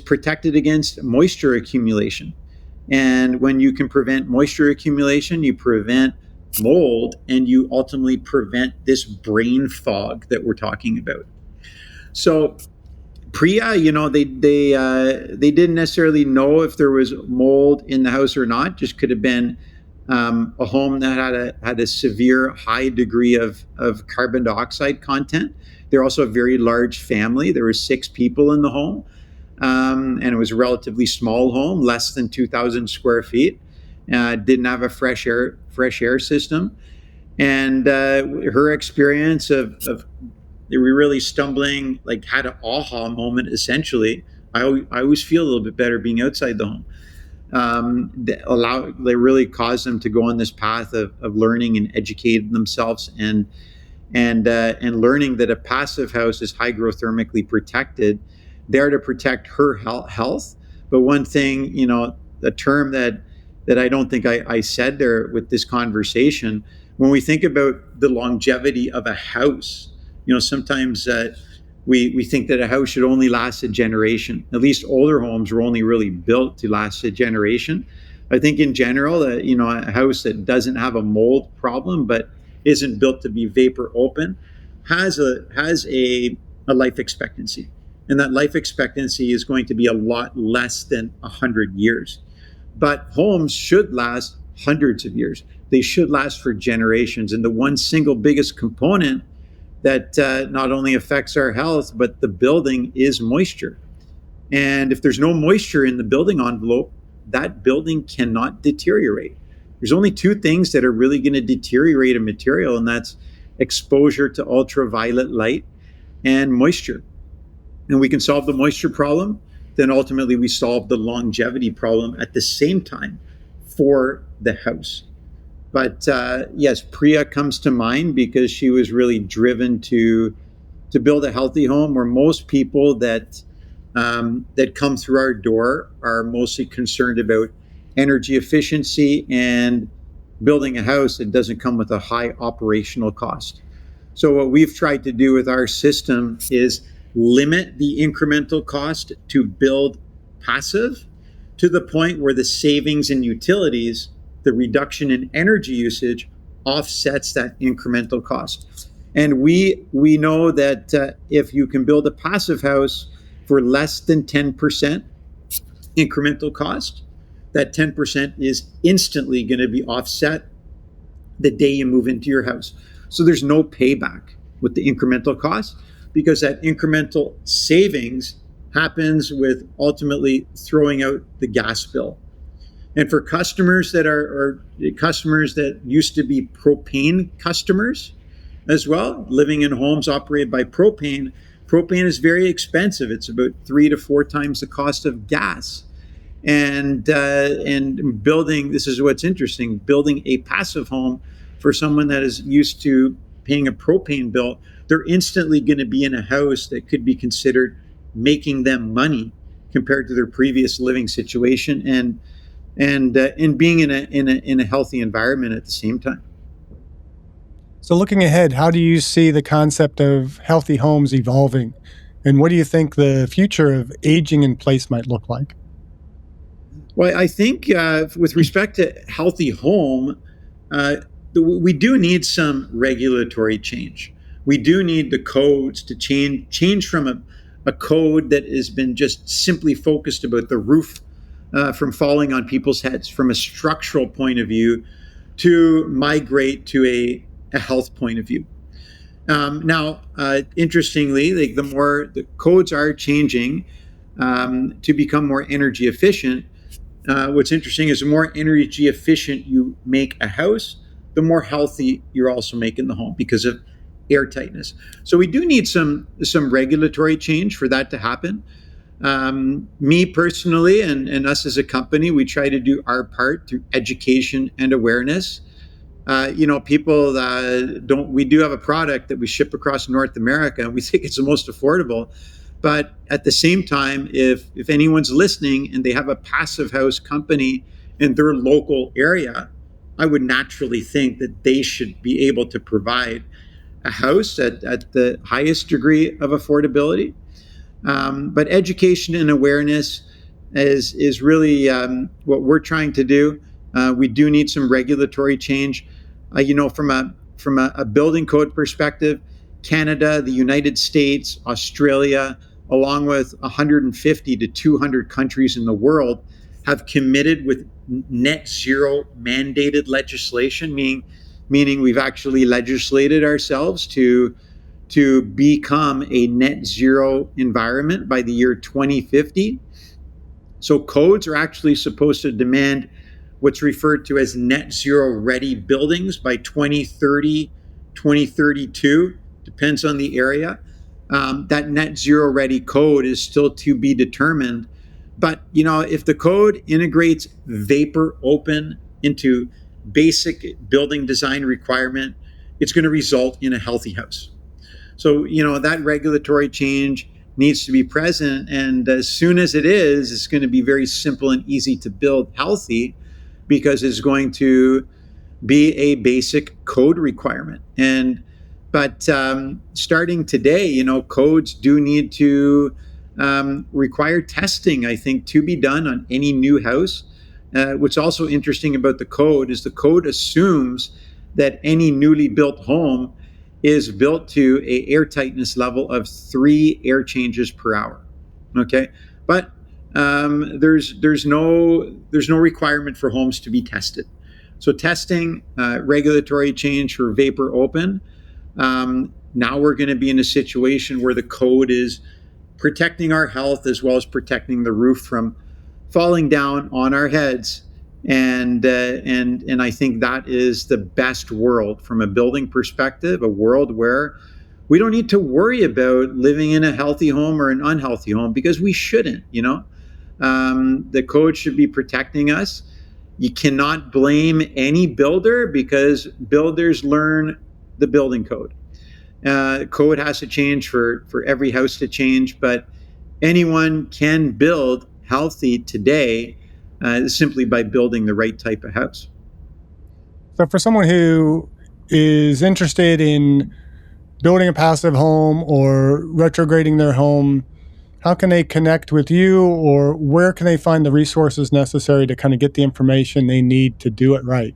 protected against moisture accumulation. And when you can prevent moisture accumulation, you prevent mold, and you ultimately prevent this brain fog that we're talking about. So Priya, they didn't necessarily know if there was mold in the house or not. Just could have been a home that had a severe high degree of carbon dioxide content. They're also a very large family. There were 6 people in the home. And it was a relatively small home, less than 2,000 square feet. Didn't have a fresh air system, and her experience of we really stumbling, like, had an aha moment. Essentially, I always feel a little bit better being outside the home. They really caused them to go on this path of learning and educating themselves, and learning that a Passive House is hygrothermically protected, there to protect her health. But one thing, the term that I don't think I said there with this conversation, when we think about the longevity of a house, sometimes we think that a house should only last a generation. At least older homes were only really built to last a generation. I think in general, a house that doesn't have a mold problem but isn't built to be vapor open has a life expectancy. And that life expectancy is going to be a lot less than 100 years. But homes should last hundreds of years. They should last for generations. And the one single biggest component that not only affects our health, but the building, is moisture. And if there's no moisture in the building envelope, that building cannot deteriorate. There's only 2 things that are really going to deteriorate a material, and that's exposure to ultraviolet light and moisture. And we can solve the moisture problem, then ultimately we solve the longevity problem at the same time for the house. But yes, Priya comes to mind because she was really driven to build a healthy home, where most people that come through our door are mostly concerned about energy efficiency and building a house that doesn't come with a high operational cost. So what we've tried to do with our system is limit the incremental cost to build passive, to the point where the savings in utilities, the reduction in energy usage, offsets that incremental cost. And we know that if you can build a passive house for less than 10% incremental cost, that 10% is instantly going to be offset the day you move into your house. So there's no payback with the incremental cost, because that incremental savings happens with ultimately throwing out the gas bill. And for customers that are customers that used to be propane customers, as well. Living in homes operated by propane, propane is very expensive. It's about 3 to 4 times the cost of gas. And building, this is what's interesting, building a passive home for someone that is used to paying a propane bill, they're instantly going to be in a house that could be considered making them money compared to their previous living situation, and being in a healthy environment at the same time. So, looking ahead, how do you see the concept of healthy homes evolving? And what do you think the future of aging in place might look like? Well, I think with respect to healthy home, uh, we do need some regulatory change. We do need the codes to change from a code that has been just simply focused about the roof from falling on people's heads from a structural point of view to migrate to a health point of view. Now, interestingly, the more the codes are changing to become more energy efficient. What's interesting is the more energy efficient you make a house, the more healthy you're also making the home because of air tightness. So we do need some regulatory change for that to happen. Me personally, and us as a company, we try to do our part through education and awareness. People don't. We do have a product that we ship across North America, and we think it's the most affordable. But at the same time, if anyone's listening and they have a passive house company in their local area, I would naturally think that they should be able to provide a house at the highest degree of affordability. But education and awareness is really what we're trying to do. We do need some regulatory change. From a building code perspective, Canada, the United States, Australia, along with 150 to 200 countries in the world, have committed with net zero mandated legislation, meaning we've actually legislated ourselves to become a net zero environment by the year 2050. So codes are actually supposed to demand what's referred to as net zero ready buildings by 2030, 2032, depends on the area. That net zero ready code is still to be determined. But, if the code integrates vapor open into basic building design requirement, it's going to result in a healthy house. So, that regulatory change needs to be present. And as soon as it is, it's going to be very simple and easy to build healthy because it's going to be a basic code requirement. But starting today, codes do need to require testing, I think, to be done on any new house. What's also interesting about the code is the code assumes that any newly built home is built to a air tightness level of 3 air changes per hour. Okay, but there's no requirement for homes to be tested. So testing, regulatory change for vapor open. Now we're going to be in a situation where the code is protecting our health as well as protecting the roof from falling down on our heads. And I think that is the best world from a building perspective, a world where we don't need to worry about living in a healthy home or an unhealthy home because we shouldn't. The code should be protecting us. You cannot blame any builder because builders learn the building code. Code has to change for every house to change, but anyone can build healthy today simply by building the right type of house. So, for someone who is interested in building a passive home or retrograding their home, how can they connect with you, or where can they find the resources necessary to kind of get the information they need to do it right?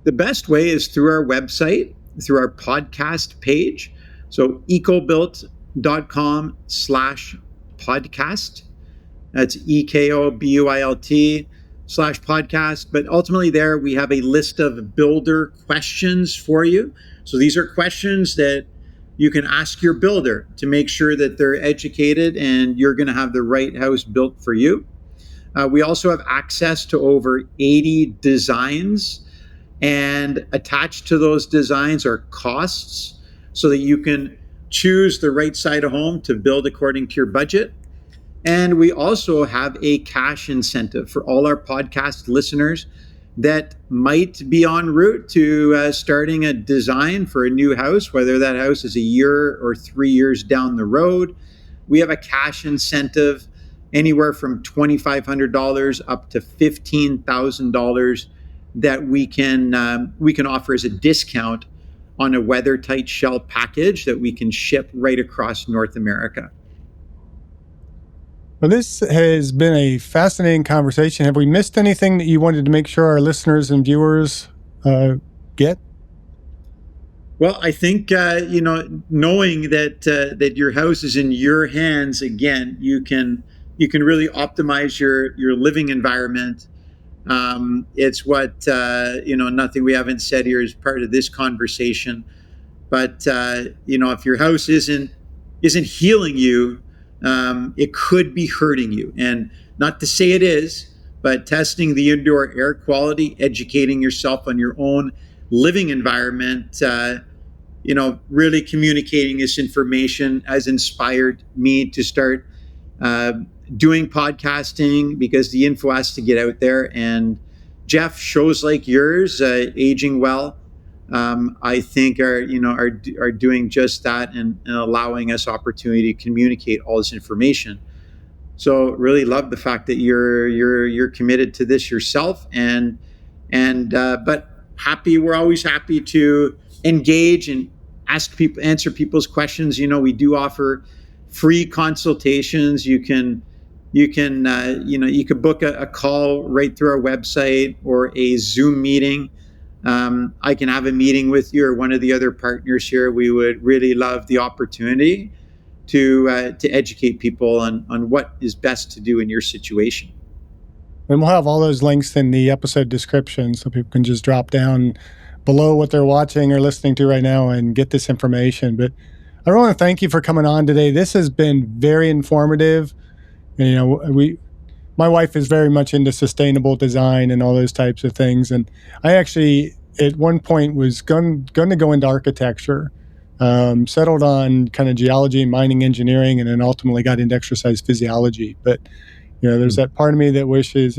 The best way is through our website, through our podcast page. So ekobuilt.com/podcast. That's EKOBUILT/podcast. But ultimately there we have a list of builder questions for you. So these are questions that you can ask your builder to make sure that they're educated and you're going to have the right house built for you. We also have access to over 80 designs And attached to those designs are costs so that you can choose the right side of home to build according to your budget. And we also have a cash incentive for all our podcast listeners that might be en route to starting a design for a new house, whether that house is a year or 3 years down the road. We have a cash incentive anywhere from $2,500 up to $15,000 that we can offer as a discount on a weather-tight shell package that we can ship right across North America. Well, this has been a fascinating conversation. Have we missed anything that you wanted to make sure our listeners and viewers get? Well, I think knowing that your house is in your hands again, you can really optimize your living environment. It's what nothing we haven't said here is part of this conversation. But if your house isn't healing you, it could be hurting you. And not to say it is, but testing the indoor air quality, educating yourself on your own living environment, really communicating this information has inspired me to start doing podcasting, because the info has to get out there. And Jeff, shows like yours, Aging Well, I think are doing just that, and allowing us opportunity to communicate all this information. So really love the fact that you're committed to this yourself, but we're always happy to engage and answer people's questions. We do offer free consultations. You can book a call right through our website or a Zoom meeting. I can have a meeting with you or one of the other partners here. We would really love the opportunity to educate people on what is best to do in your situation. And we'll have all those links in the episode description, so people can just drop down below what they're watching or listening to right now and get this information. But I want to thank you for coming on today. This has been very informative. My wife is very much into sustainable design and all those types of things. And I actually, at one point, was going to go into architecture, settled on kind of geology and mining engineering, and then ultimately got into exercise physiology. But, there's that part of me that wishes,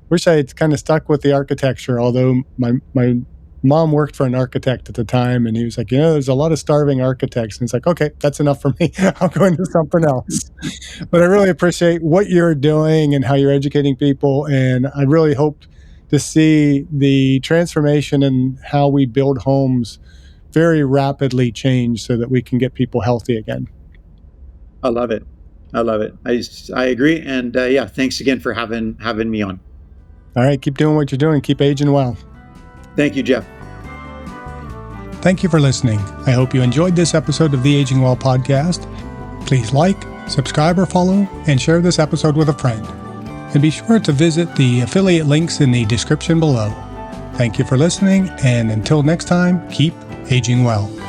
wish I had kind of stuck with the architecture, although my mom worked for an architect at the time, and he was like, there's a lot of starving architects. And it's like, okay, that's enough for me. I'll go into something else. But I really appreciate what you're doing and how you're educating people. And I really hope to see the transformation in how we build homes very rapidly change so that we can get people healthy again. I love it. I agree. And thanks again for having me on. All right, keep doing what you're doing. Keep aging well. Thank you, Jeff. Thank you for listening. I hope you enjoyed this episode of the Aging Well podcast. Please like, subscribe, or follow, and share this episode with a friend. And be sure to visit the affiliate links in the description below. Thank you for listening, and until next time, keep aging well.